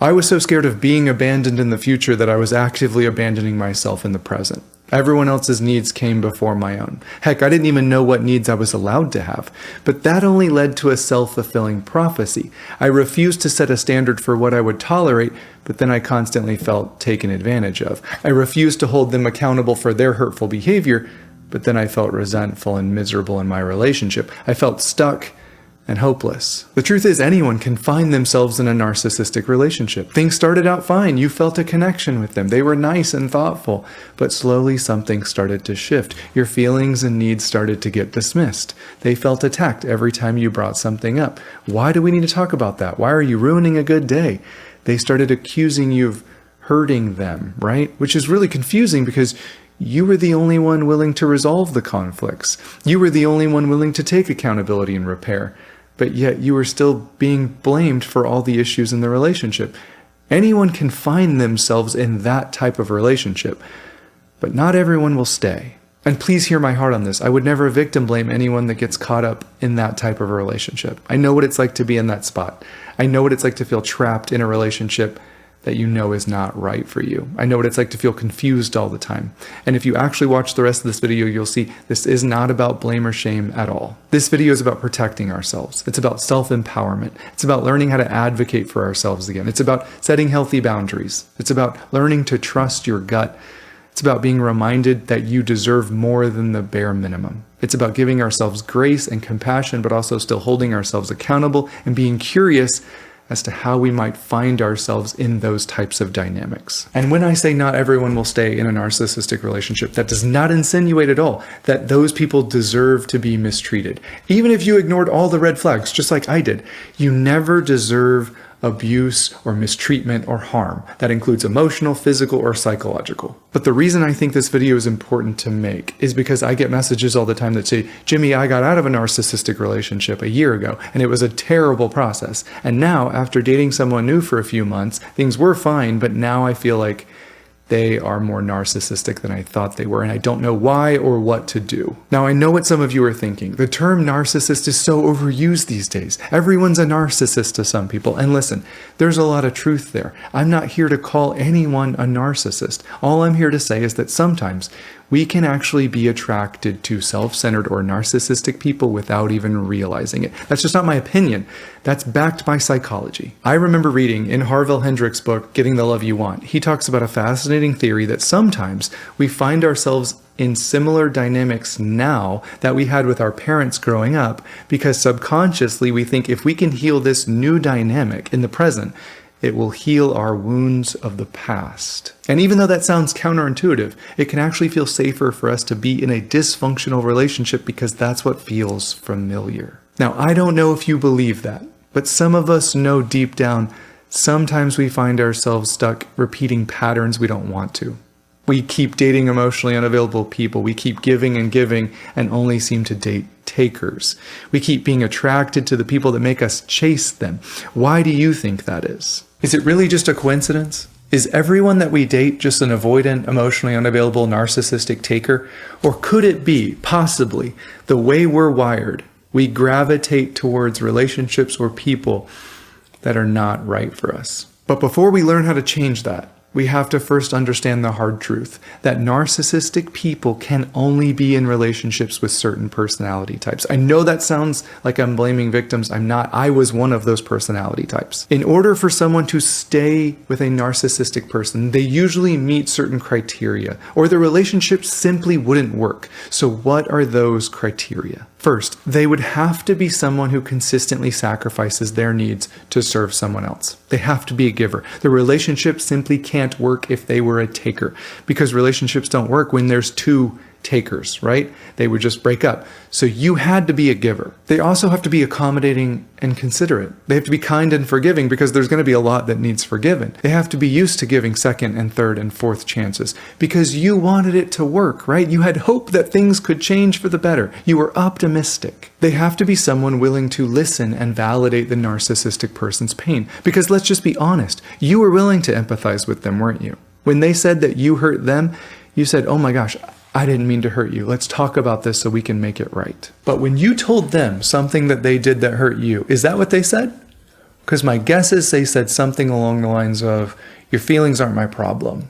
I was so scared of being abandoned in the future that I was actively abandoning myself in the present. Everyone else's needs came before my own. Heck, I didn't even know what needs I was allowed to have. But that only led to a self-fulfilling prophecy. I refused to set a standard for what I would tolerate, but then I constantly felt taken advantage of. I refused to hold them accountable for their hurtful behavior, but then I felt resentful and miserable in my relationship. I felt stuck and hopeless. The truth is, anyone can find themselves in a narcissistic relationship. Things started out fine. You felt a connection with them. They were nice and thoughtful, but slowly something started to shift. Your feelings and needs started to get dismissed. They felt attacked every time you brought something up. Why do we need to talk about that? Why are you ruining a good day? They started accusing you of hurting them, right? Which is really confusing because you were the only one willing to resolve the conflicts. You were the only one willing to take accountability and repair. But yet you were still being blamed for all the issues in the relationship. Anyone can find themselves in that type of relationship, but not everyone will stay. And please hear my heart on this. I would never victim blame anyone that gets caught up in that type of a relationship. I know what it's like to be in that spot. I know what it's like to feel trapped in a relationship that you know is not right for you. I know what it's like to feel confused all the time. And if you actually watch the rest of this video, you'll see this is not about blame or shame at all. This video is about protecting ourselves. It's about self-empowerment. It's about learning how to advocate for ourselves again. It's about setting healthy boundaries. It's about learning to trust your gut. It's about being reminded that you deserve more than the bare minimum. It's about giving ourselves grace and compassion, but also still holding ourselves accountable and being curious as to how we might find ourselves in those types of dynamics. And when I say not everyone will stay in a narcissistic relationship, that does not insinuate at all that those people deserve to be mistreated. Even if you ignored all the red flags, just like I did, you never deserve abuse or mistreatment or harm. That includes emotional, physical, or psychological. But the reason I think this video is important to make is because I get messages all the time that say, Jimmy, I got out of a narcissistic relationship a year ago, and it was a terrible process. And now, after dating someone new for a few months, things were fine, but now I feel like they are more narcissistic than I thought they were, and I don't know why or what to do. Now, I know what some of you are thinking. The term narcissist is so overused these days. Everyone's a narcissist to some people. And listen, there's a lot of truth there. I'm not here to call anyone a narcissist. All I'm here to say is that sometimes we can actually be attracted to self-centered or narcissistic people without even realizing it. That's just not my opinion. That's backed by psychology. I remember reading in Harville Hendricks' book, Getting the Love You Want, he talks about a fascinating theory that sometimes we find ourselves in similar dynamics now that we had with our parents growing up because subconsciously we think if we can heal this new dynamic in the present, it will heal our wounds of the past. And even though that sounds counterintuitive, it can actually feel safer for us to be in a dysfunctional relationship because that's what feels familiar. Now, I don't know if you believe that, but some of us know deep down, sometimes we find ourselves stuck repeating patterns we don't want to. We keep dating emotionally unavailable people. We keep giving and only seem to date takers. We keep being attracted to the people that make us chase them. Why do you think that is? Is it really just a coincidence? Is everyone that we date just an avoidant, emotionally unavailable, narcissistic taker? Or could it be, possibly, the way we're wired? We gravitate towards relationships or people that are not right for us. But before we learn how to change that, we have to first understand the hard truth that narcissistic people can only be in relationships with certain personality types. I know that sounds like I'm blaming victims. I'm not. I was one of those personality types. In order for someone to stay with a narcissistic person, they usually meet certain criteria, or the relationship simply wouldn't work. So what are those criteria? First, they would have to be someone who consistently sacrifices their needs to serve someone else. They have to be a giver. The relationship simply can't work if they were a taker, because relationships don't work when there's two takers, right? They would just break up. So you had to be a giver. They also have to be accommodating and considerate. They have to be kind and forgiving because there's going to be a lot that needs forgiven. They have to be used to giving second and third and fourth chances because you wanted it to work, right? You had hope that things could change for the better. You were optimistic. They have to be someone willing to listen and validate the narcissistic person's pain because let's just be honest, you were willing to empathize with them, weren't you? When they said that you hurt them, you said, oh my gosh, I didn't mean to hurt you. Let's talk about this so we can make it right. But when you told them something that they did that hurt you, is that what they said? Because my guess is they said something along the lines of, your feelings aren't my problem,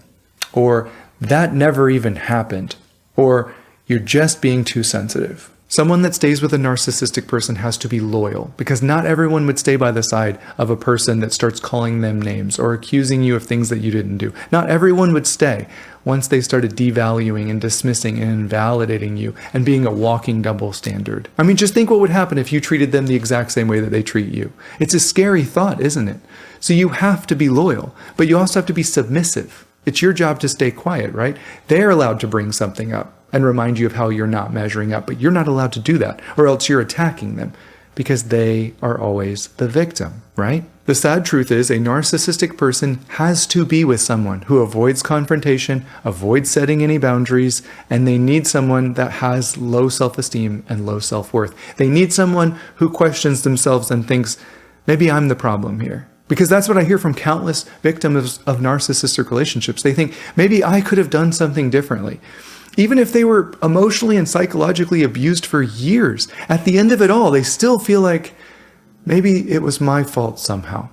or that never even happened, or you're just being too sensitive. Someone that stays with a narcissistic person has to be loyal, because not everyone would stay by the side of a person that starts calling them names or accusing you of things that you didn't do. Not everyone would stay once they started devaluing and dismissing and invalidating you and being a walking double standard. I mean, just think what would happen if you treated them the exact same way that they treat you. It's a scary thought, isn't it? So you have to be loyal, but you also have to be submissive. It's your job to stay quiet, right? They're allowed to bring something up and remind you of how you're not measuring up, but you're not allowed to do that, or else you're attacking them, because they are always the victim, right? The sad truth is a narcissistic person has to be with someone who avoids confrontation, avoids setting any boundaries, and they need someone that has low self-esteem and low self-worth. They need someone who questions themselves and thinks, maybe I'm the problem here. Because that's what I hear from countless victims of narcissistic relationships. They think, maybe I could have done something differently. Even if they were emotionally and psychologically abused for years, at the end of it all, they still feel like, maybe it was my fault somehow.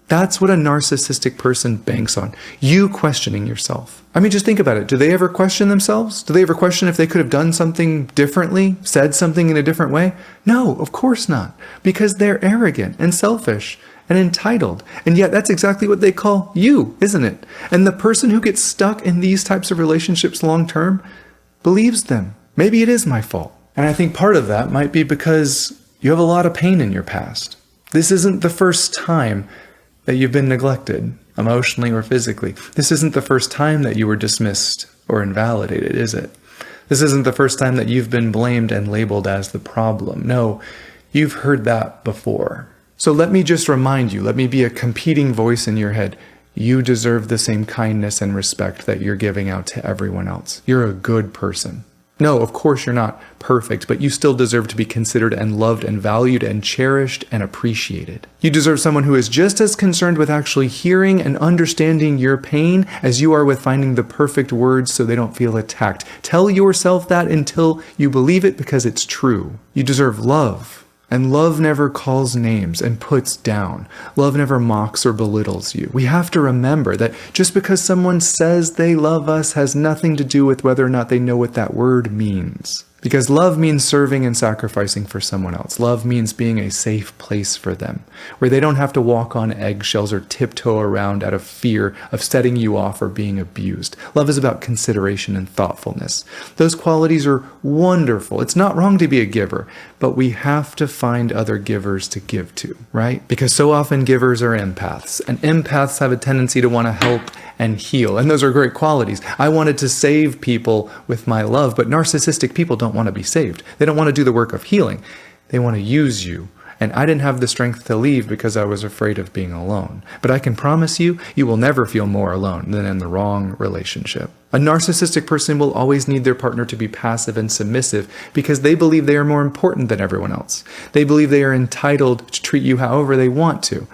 That's what a narcissistic person banks on. You questioning yourself. I mean, just think about it. Do they ever question themselves? Do they ever question if they could have done something differently, said something in a different way? No, of course not. Because they're arrogant and selfish and entitled. And yet that's exactly what they call you, isn't it? And the person who gets stuck in these types of relationships long term believes them. Maybe it is my fault. And I think part of that might be because you have a lot of pain in your past. This isn't the first time that you've been neglected, emotionally or physically. This isn't the first time that you were dismissed or invalidated, is it? This isn't the first time that you've been blamed and labeled as the problem. No, you've heard that before. So let me just remind you, let me be a competing voice in your head. You deserve the same kindness and respect that you're giving out to everyone else. You're a good person. No, of course you're not perfect, but you still deserve to be considered and loved and valued and cherished and appreciated. You deserve someone who is just as concerned with actually hearing and understanding your pain as you are with finding the perfect words so they don't feel attacked. Tell yourself that until you believe it, because it's true. You deserve love. And love never calls names and puts down. Love never mocks or belittles you. We have to remember that just because someone says they love us has nothing to do with whether or not they know what that word means. Because love means serving and sacrificing for someone else. Love means being a safe place for them, where they don't have to walk on eggshells or tiptoe around out of fear of setting you off or being abused. Love is about consideration and thoughtfulness. Those qualities are wonderful. It's not wrong to be a giver, but we have to find other givers to give to, right? Because so often givers are empaths, and empaths have a tendency to want to help and heal. And those are great qualities. I wanted to save people with my love, but narcissistic people don't want to be saved. They don't want to do the work of healing. They want to use you. And I didn't have the strength to leave because I was afraid of being alone. But I can promise you, you will never feel more alone than in the wrong relationship. A narcissistic person will always need their partner to be passive and submissive because they believe they are more important than everyone else. They believe they are entitled to treat you however they want to.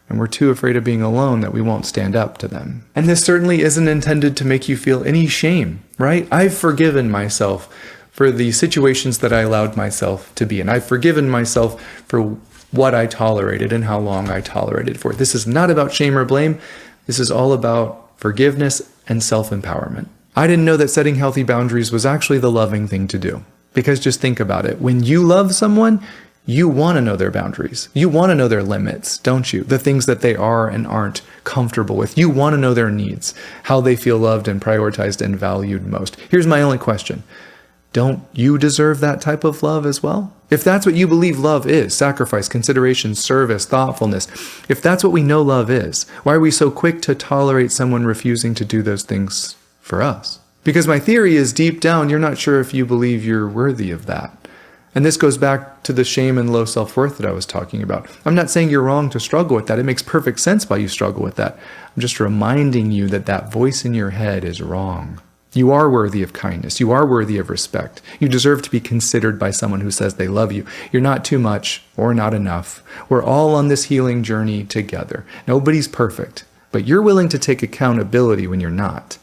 And we're too afraid of being alone that we won't stand up to them. And this certainly isn't intended to make you feel any shame, right? I've forgiven myself for the situations that I allowed myself to be in. I've forgiven myself for what I tolerated and how long I tolerated for it. This is not about shame or blame. This is all about forgiveness and self-empowerment. I didn't know that setting healthy boundaries was actually the loving thing to do. Because just think about it. When you love someone, you want to know their boundaries. You want to know their limits, don't you? The things that they are and aren't comfortable with. You want to know their needs, how they feel loved and prioritized and valued most. Here's my only question. Don't you deserve that type of love as well? If that's what you believe love is, sacrifice, consideration, service, thoughtfulness, if that's what we know love is, why are we so quick to tolerate someone refusing to do those things for us? Because my theory is deep down, you're not sure if you believe you're worthy of that. And this goes back to the shame and low self-worth that I was talking about. I'm not saying you're wrong to struggle with that. It makes perfect sense why you struggle with that. I'm just reminding you that that voice in your head is wrong. You are worthy of kindness. You are worthy of respect. You deserve to be considered by someone who says they love you. You're not too much or not enough. We're all on this healing journey together. Nobody's perfect, but you're willing to take accountability when you're not.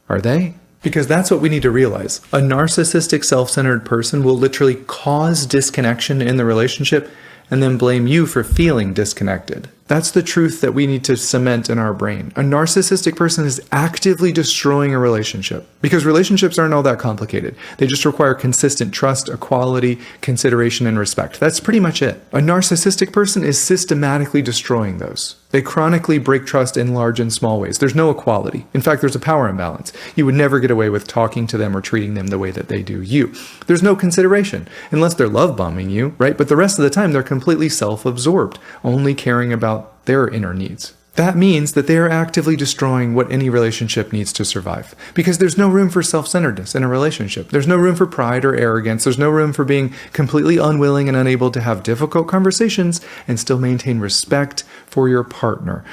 Are they? Because that's what we need to realize. A narcissistic, self-centered person will literally cause disconnection in the relationship and then blame you for feeling disconnected. That's the truth that we need to cement in our brain. A narcissistic person is actively destroying a relationship because relationships aren't all that complicated. They just require consistent trust, equality, consideration, and respect. That's pretty much it. A narcissistic person is systematically destroying those. They chronically break trust in large and small ways. There's no equality. In fact, there's a power imbalance. You would never get away with talking to them or treating them the way that they do you. There's no consideration, unless they're love bombing you, right? But the rest of the time, they're completely self-absorbed, only caring about their inner needs. That means that they are actively destroying what any relationship needs to survive. Because there's no room for self-centeredness in a relationship. There's no room for pride or arrogance. There's no room for being completely unwilling and unable to have difficult conversations and still maintain respect for your partner.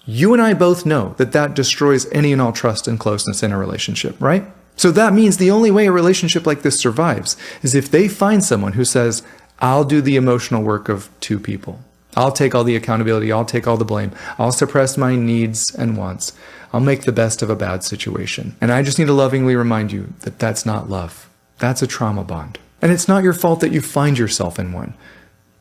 You and I both know that that destroys any and all trust and closeness in a relationship, right? So that means the only way a relationship like this survives is if they find someone who says, I'll do the emotional work of two people. I'll take all the accountability. I'll take all the blame. I'll suppress my needs and wants. I'll make the best of a bad situation. And I just need to lovingly remind you that that's not love. That's a trauma bond. And it's not your fault that you find yourself in one,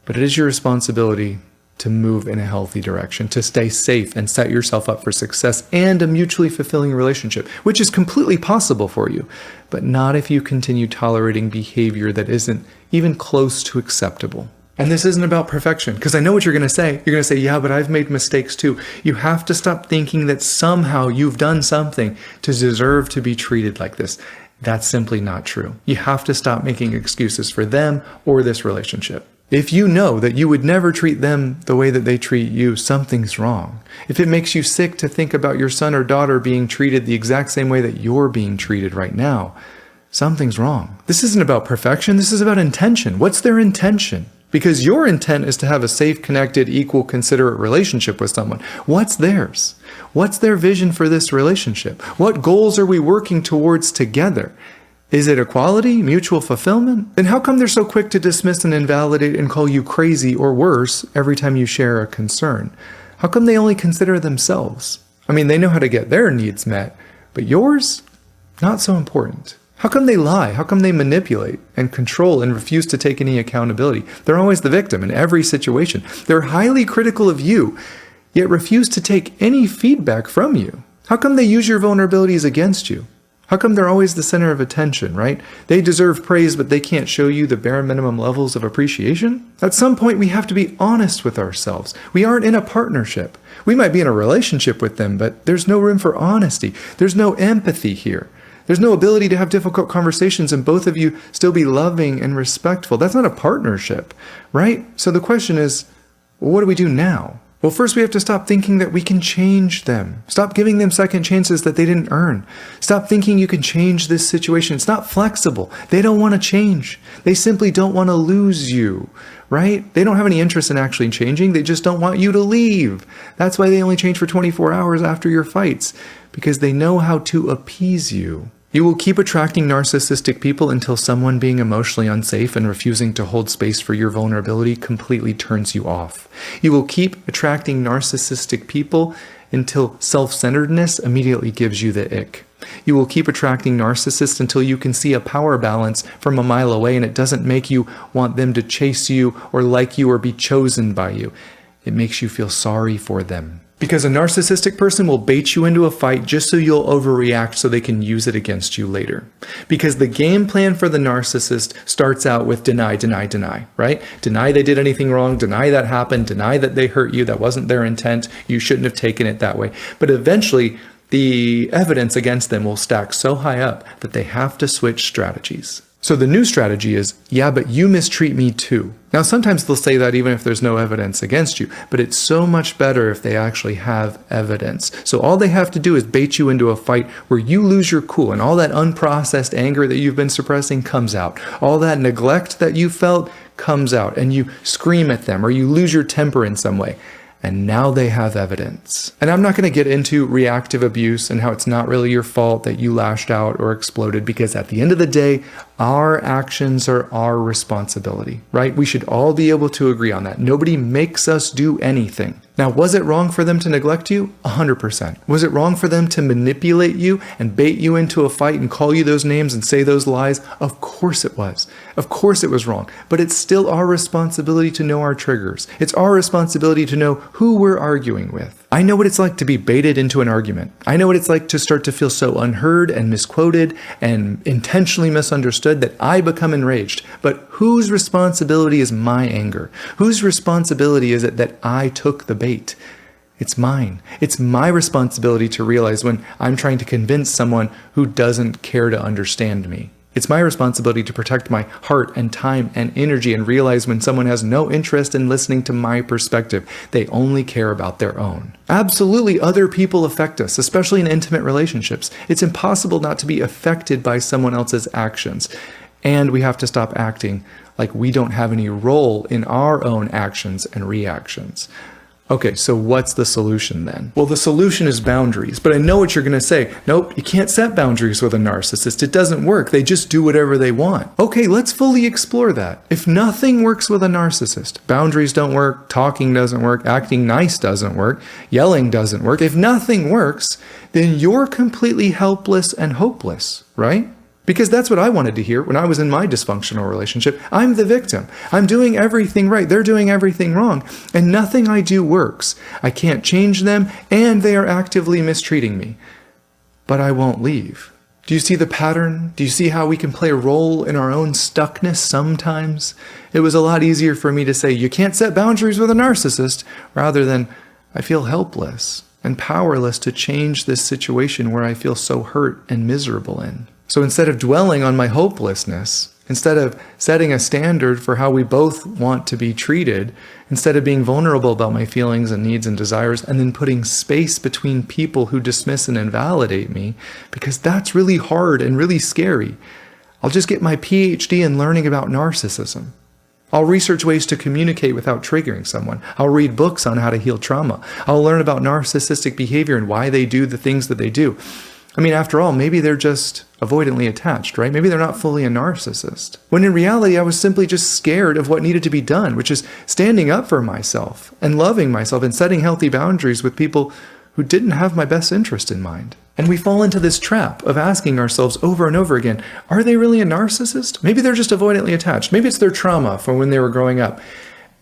but it is your responsibility to move in a healthy direction, to stay safe and set yourself up for success and a mutually fulfilling relationship, which is completely possible for you, but not if you continue tolerating behavior that isn't even close to acceptable. And this isn't about perfection, because I know what you're going to say. You're going to say, yeah, but I've made mistakes too. You have to stop thinking that somehow you've done something to deserve to be treated like this. That's simply not true. You have to stop making excuses for them or this relationship. If you know that you would never treat them the way that they treat you, something's wrong. If it makes you sick to think about your son or daughter being treated the exact same way that you're being treated right now, something's wrong. This isn't about perfection. This is about intention. What's their intention? Because your intent is to have a safe, connected, equal, considerate relationship with someone. What's theirs? What's their vision for this relationship? What goals are we working towards together? Is it equality, mutual fulfillment? Then how come they're so quick to dismiss and invalidate and call you crazy or worse every time you share a concern? How come they only consider themselves? I mean, they know how to get their needs met, but yours? Not so important. How come they lie? How come they manipulate and control and refuse to take any accountability? They're always the victim in every situation. They're highly critical of you, yet refuse to take any feedback from you. How come they use your vulnerabilities against you? How come they're always the center of attention, right? They deserve praise, but they can't show you the bare minimum levels of appreciation? At some point, we have to be honest with ourselves. We aren't in a partnership. We might be in a relationship with them, but there's no room for honesty. There's no empathy here. There's no ability to have difficult conversations and both of you still be loving and respectful. That's not a partnership, right? So the question is, well, what do we do now? Well, first we have to stop thinking that we can change them. Stop giving them second chances that they didn't earn. Stop thinking you can change this situation. It's not flexible. They don't want to change. They simply don't want to lose you, right? They don't have any interest in actually changing. They just don't want you to leave. That's why they only change for 24 hours after your fights, because they know how to appease you. You will keep attracting narcissistic people until someone being emotionally unsafe and refusing to hold space for your vulnerability completely turns you off. You will keep attracting narcissistic people until self-centeredness immediately gives you the ick. You will keep attracting narcissists until you can see a power balance from a mile away and it doesn't make you want them to chase you or like you or be chosen by you. It makes you feel sorry for them. Because a narcissistic person will bait you into a fight just so you'll overreact so they can use it against you later. Because the game plan for the narcissist starts out with deny, deny, deny, right? Deny they did anything wrong, deny that happened, deny that they hurt you, that wasn't their intent, you shouldn't have taken it that way. But eventually, the evidence against them will stack so high up that they have to switch strategies. So the new strategy is, yeah, but you mistreat me too. Now, sometimes they'll say that even if there's no evidence against you, but it's so much better if they actually have evidence. So all they have to do is bait you into a fight where you lose your cool and all that unprocessed anger that you've been suppressing comes out. All that neglect that you felt comes out and you scream at them or you lose your temper in some way. And now they have evidence. And I'm not going to get into reactive abuse and how it's not really your fault that you lashed out or exploded, because at the end of the day, our actions are our responsibility, right? We should all be able to agree on that. Nobody makes us do anything. Now, was it wrong for them to neglect you? 100%. Was it wrong for them to manipulate you and bait you into a fight and call you those names and say those lies? Of course it was. Of course it was wrong. But it's still our responsibility to know our triggers. It's our responsibility to know who we're arguing with. I know what it's like to be baited into an argument. I know what it's like to start to feel so unheard and misquoted and intentionally misunderstood that I become enraged. But whose responsibility is my anger? Whose responsibility is it that I took the bait? It's mine. It's my responsibility to realize when I'm trying to convince someone who doesn't care to understand me. It's my responsibility to protect my heart and time and energy and realize when someone has no interest in listening to my perspective. They only care about their own. Absolutely, other people affect us, especially in intimate relationships. It's impossible not to be affected by someone else's actions. And we have to stop acting like we don't have any role in our own actions and reactions. Okay, so what's the solution then? Well, the solution is boundaries, but I know what you're going to say. Nope, you can't set boundaries with a narcissist. It doesn't work. They just do whatever they want. Okay, let's fully explore that. If nothing works with a narcissist, boundaries don't work, talking doesn't work, acting nice doesn't work, yelling doesn't work. If nothing works, then you're completely helpless and hopeless, right? Because that's what I wanted to hear when I was in my dysfunctional relationship. I'm the victim. I'm doing everything right. They're doing everything wrong. And nothing I do works. I can't change them, and they are actively mistreating me. But I won't leave. Do you see the pattern? Do you see how we can play a role in our own stuckness sometimes? It was a lot easier for me to say, you can't set boundaries with a narcissist, rather than, I feel helpless and powerless to change this situation where I feel so hurt and miserable in. So instead of dwelling on my hopelessness, instead of setting a standard for how we both want to be treated, instead of being vulnerable about my feelings and needs and desires, and then putting space between people who dismiss and invalidate me, because that's really hard and really scary, I'll just get my PhD in learning about narcissism. I'll research ways to communicate without triggering someone. I'll read books on how to heal trauma. I'll learn about narcissistic behavior and why they do the things that they do. I mean, after all, maybe they're just avoidantly attached, right? Maybe they're not fully a narcissist. When in reality, I was simply just scared of what needed to be done, which is standing up for myself and loving myself and setting healthy boundaries with people who didn't have my best interest in mind. And we fall into this trap of asking ourselves over and over again, are they really a narcissist? Maybe they're just avoidantly attached. Maybe it's their trauma from when they were growing up.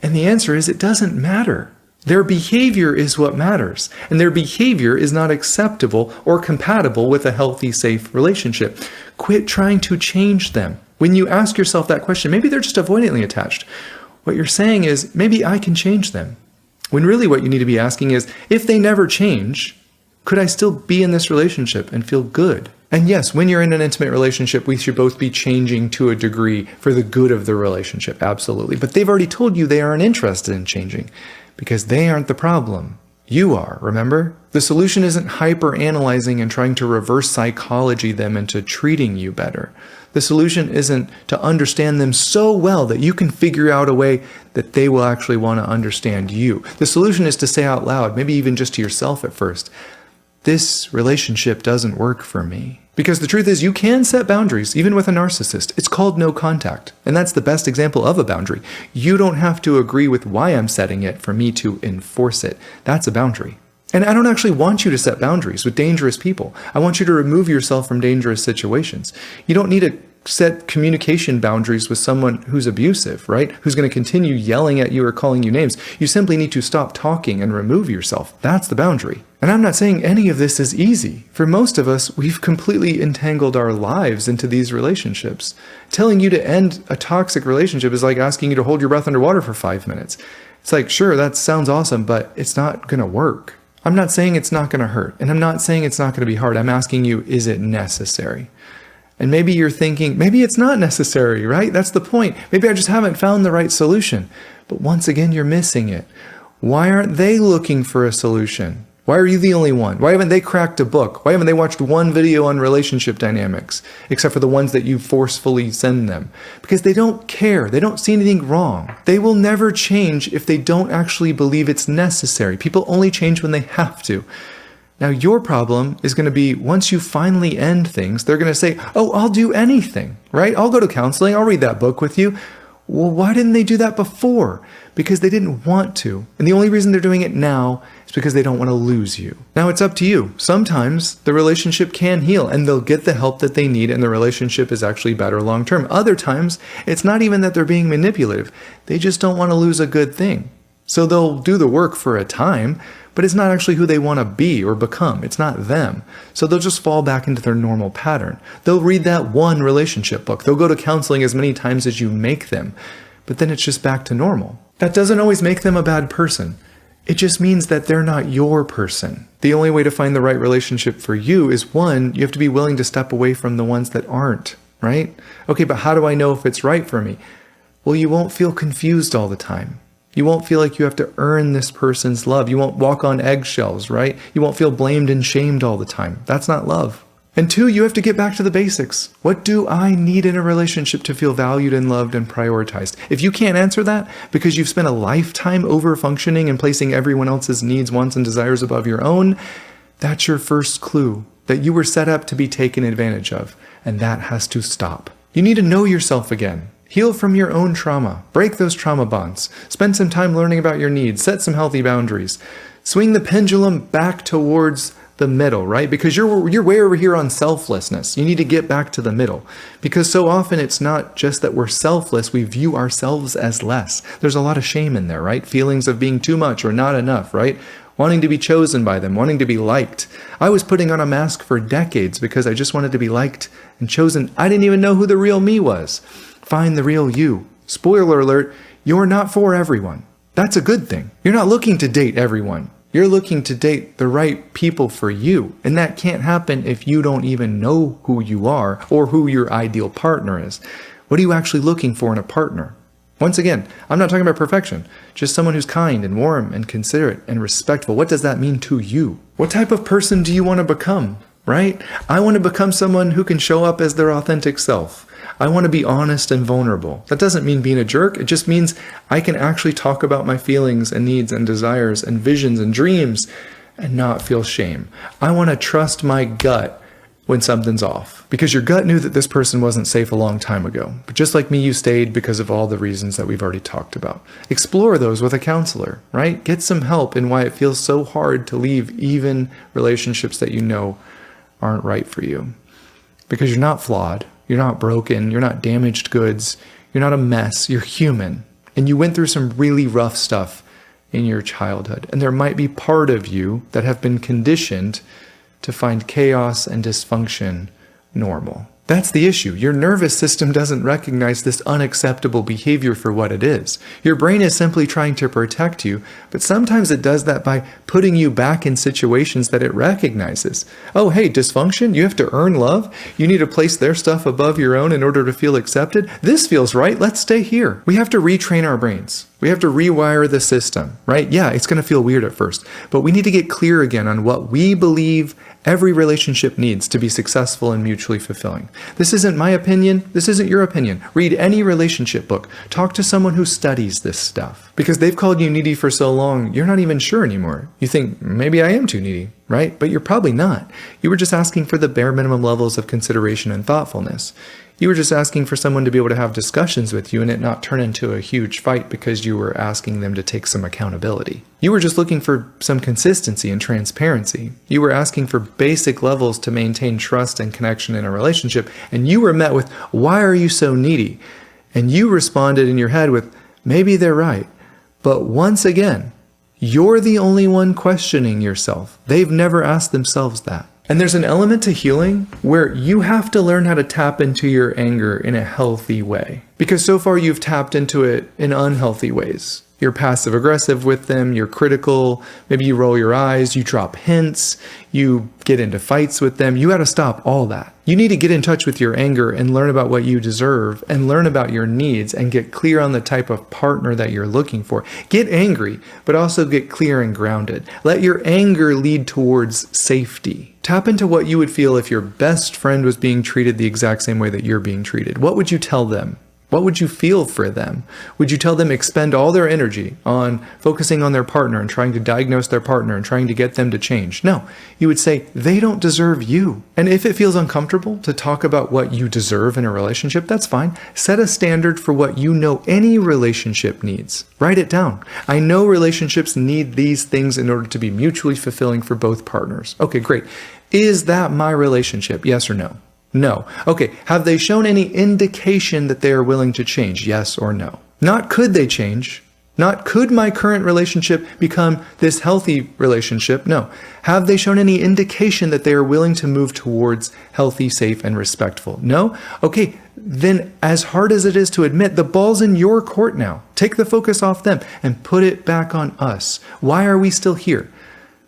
And the answer is, it doesn't matter. Their behavior is what matters, and their behavior is not acceptable or compatible with a healthy, safe relationship. Quit trying to change them. When you ask yourself that question, maybe they're just avoidantly attached. What you're saying is, maybe I can change them. When really what you need to be asking is, if they never change, could I still be in this relationship and feel good? And yes, when you're in an intimate relationship, we should both be changing to a degree for the good of the relationship, absolutely. But they've already told you they aren't interested in changing. Because they aren't the problem. You are, remember? The solution isn't hyper-analyzing and trying to reverse psychology them into treating you better. The solution isn't to understand them so well that you can figure out a way that they will actually want to understand you. The solution is to say out loud, maybe even just to yourself at first, this relationship doesn't work for me. Because the truth is, you can set boundaries, even with a narcissist. It's called no contact. And that's the best example of a boundary. You don't have to agree with why I'm setting it for me to enforce it. That's a boundary. And I don't actually want you to set boundaries with dangerous people. I want you to remove yourself from dangerous situations. You don't need to set communication boundaries with someone who's abusive, right? Who's going to continue yelling at you or calling you names. You simply need to stop talking and remove yourself. That's the boundary. And I'm not saying any of this is easy. For most of us, we've completely entangled our lives into these relationships. Telling you to end a toxic relationship is like asking you to hold your breath underwater for 5 minutes. It's like, sure, that sounds awesome, but it's not going to work. I'm not saying it's not going to hurt, and I'm not saying it's not going to be hard. I'm asking you, is it necessary? And maybe you're thinking, maybe it's not necessary, right? That's the point. Maybe I just haven't found the right solution. But once again, you're missing it. Why aren't they looking for a solution? Why are you the only one? Why haven't they cracked a book? Why haven't they watched one video on relationship dynamics, except for the ones that you forcefully send them? Because they don't care. They don't see anything wrong. They will never change if they don't actually believe it's necessary. People only change when they have to. Now, your problem is going to be, once you finally end things, they're going to say, oh, I'll do anything, right? I'll go to counseling. I'll read that book with you. Well, why didn't they do that before? Because they didn't want to. And the only reason they're doing it now is because they don't want to lose you. Now it's up to you. Sometimes the relationship can heal and they'll get the help that they need and the relationship is actually better long term. Other times, it's not even that they're being manipulative. They just don't want to lose a good thing. So they'll do the work for a time, but it's not actually who they want to be or become. It's not them. So they'll just fall back into their normal pattern. They'll read that one relationship book. They'll go to counseling as many times as you make them, but then it's just back to normal. That doesn't always make them a bad person. It just means that they're not your person. The only way to find the right relationship for you is, one, you have to be willing to step away from the ones that aren't, right? Okay, but how do I know if it's right for me? Well, you won't feel confused all the time. You won't feel like you have to earn this person's love. You won't walk on eggshells, right? You won't feel blamed and shamed all the time. That's not love. And two, you have to get back to the basics. What do I need in a relationship to feel valued and loved and prioritized? If you can't answer that because you've spent a lifetime over-functioning and placing everyone else's needs, wants, and desires above your own, that's your first clue that you were set up to be taken advantage of. And that has to stop. You need to know yourself again. Heal from your own trauma. Break those trauma bonds. Spend some time learning about your needs. Set some healthy boundaries. Swing the pendulum back towards the middle, right? Because you're way over here on selflessness. You need to get back to the middle. Because so often it's not just that we're selfless, we view ourselves as less. There's a lot of shame in there, right? Feelings of being too much or not enough, right? Wanting to be chosen by them, wanting to be liked. I was putting on a mask for decades because I just wanted to be liked and chosen. I didn't even know who the real me was. Find the real you. Spoiler alert, you're not for everyone. That's a good thing. You're not looking to date everyone. You're looking to date the right people for you. And that can't happen if you don't even know who you are or who your ideal partner is. What are you actually looking for in a partner? Once again, I'm not talking about perfection, just someone who's kind and warm and considerate and respectful. What does that mean to you? What type of person do you want to become, right? I want to become someone who can show up as their authentic self. I want to be honest and vulnerable. That doesn't mean being a jerk. It just means I can actually talk about my feelings and needs and desires and visions and dreams and not feel shame. I want to trust my gut when something's off, because your gut knew that this person wasn't safe a long time ago. But just like me, you stayed because of all the reasons that we've already talked about. Explore those with a counselor, right? Get some help in why it feels so hard to leave even relationships that you know aren't right for you. Because you're not flawed. You're not broken. You're not damaged goods. You're not a mess. You're human. And you went through some really rough stuff in your childhood. And there might be part of you that have been conditioned to find chaos and dysfunction normal. That's the issue. Your nervous system doesn't recognize this unacceptable behavior for what it is. Your brain is simply trying to protect you, but sometimes it does that by putting you back in situations that it recognizes. Oh, hey, dysfunction? You have to earn love? You need to place their stuff above your own in order to feel accepted? This feels right. Let's stay here. We have to retrain our brains. We have to rewire the system, right? Yeah, it's going to feel weird at first, but we need to get clear again on what we believe every relationship needs to be successful and mutually fulfilling. This isn't my opinion. This isn't your opinion. Read any relationship book. Talk to someone who studies this stuff. Because they've called you needy for so long, you're not even sure anymore. You think, maybe I am too needy, right? But you're probably not. You were just asking for the bare minimum levels of consideration and thoughtfulness. You were just asking for someone to be able to have discussions with you and it not turn into a huge fight because you were asking them to take some accountability. You were just looking for some consistency and transparency. You were asking for basic levels to maintain trust and connection in a relationship, and you were met with, why are you so needy? And you responded in your head with, maybe they're right. But once again, you're the only one questioning yourself. They've never asked themselves that. And there's an element to healing where you have to learn how to tap into your anger in a healthy way. Because so far you've tapped into it in unhealthy ways. You're passive aggressive with them, you're critical, maybe you roll your eyes, you drop hints, you get into fights with them. You got to stop all that. You need to get in touch with your anger and learn about what you deserve and learn about your needs and get clear on the type of partner that you're looking for. Get angry, but also get clear and grounded. Let your anger lead towards safety. Tap into what you would feel if your best friend was being treated the exact same way that you're being treated. What would you tell them? What would you feel for them? Would you tell them expend all their energy on focusing on their partner and trying to diagnose their partner and trying to get them to change? No, you would say they don't deserve you. And if it feels uncomfortable to talk about what you deserve in a relationship, that's fine. Set a standard for what you know any relationship needs. Write it down. I know relationships need these things in order to be mutually fulfilling for both partners. Okay, great. Is that my relationship? Yes or no? No. Okay, have they shown any indication that they are willing to change? Yes or no? Not could they change. Not could my current relationship become this healthy relationship? No. Have they shown any indication that they are willing to move towards healthy, safe, and respectful? No? Okay, then as hard as it is to admit, the ball's in your court now. Take the focus off them and put it back on us. Why are we still here?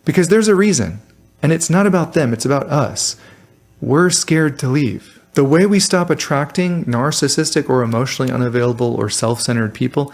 Because there's a reason. And it's not about them, it's about us. We're scared to leave. The way we stop attracting narcissistic or emotionally unavailable or self-centered people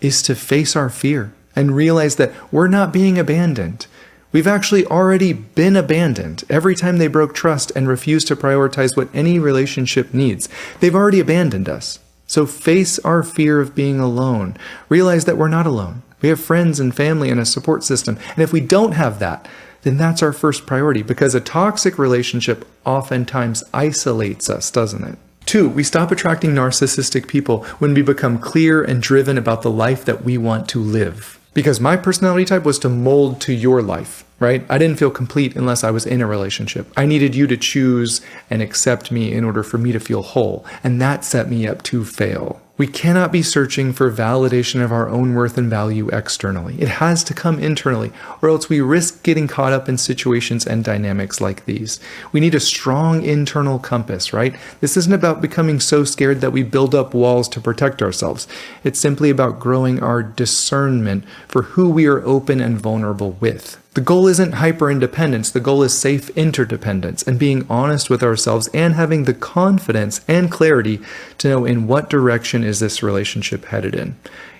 is to face our fear and realize that we're not being abandoned. We've actually already been abandoned every time they broke trust and refused to prioritize what any relationship needs. They've already abandoned us. So face our fear of being alone. Realize that we're not alone. We have friends and family and a support system. And if we don't have that, then that's our first priority, because a toxic relationship oftentimes isolates us, doesn't it? 2, we stop attracting narcissistic people when we become clear and driven about the life that we want to live. Because my personality type was to mold to your life, right? I didn't feel complete unless I was in a relationship. I needed you to choose and accept me in order for me to feel whole, and that set me up to fail. We cannot be searching for validation of our own worth and value externally. It has to come internally, or else we risk getting caught up in situations and dynamics like these. We need a strong internal compass, right? This isn't about becoming so scared that we build up walls to protect ourselves. It's simply about growing our discernment for who we are open and vulnerable with. The goal isn't hyper-independence, the goal is safe interdependence and being honest with ourselves and having the confidence and clarity to know in what direction is this relationship headed in.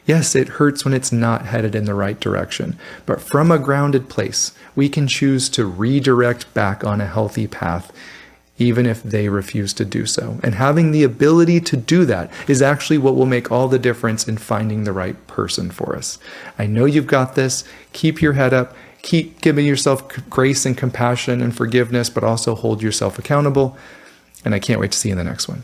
Yes, it hurts when it's not headed in the right direction, but from a grounded place, we can choose to redirect back on a healthy path, even if they refuse to do so. And having the ability to do that is actually what will make all the difference in finding the right person for us. I know you've got this. Keep your head up. Keep giving yourself grace and compassion and forgiveness, but also hold yourself accountable. And I can't wait to see you in the next one.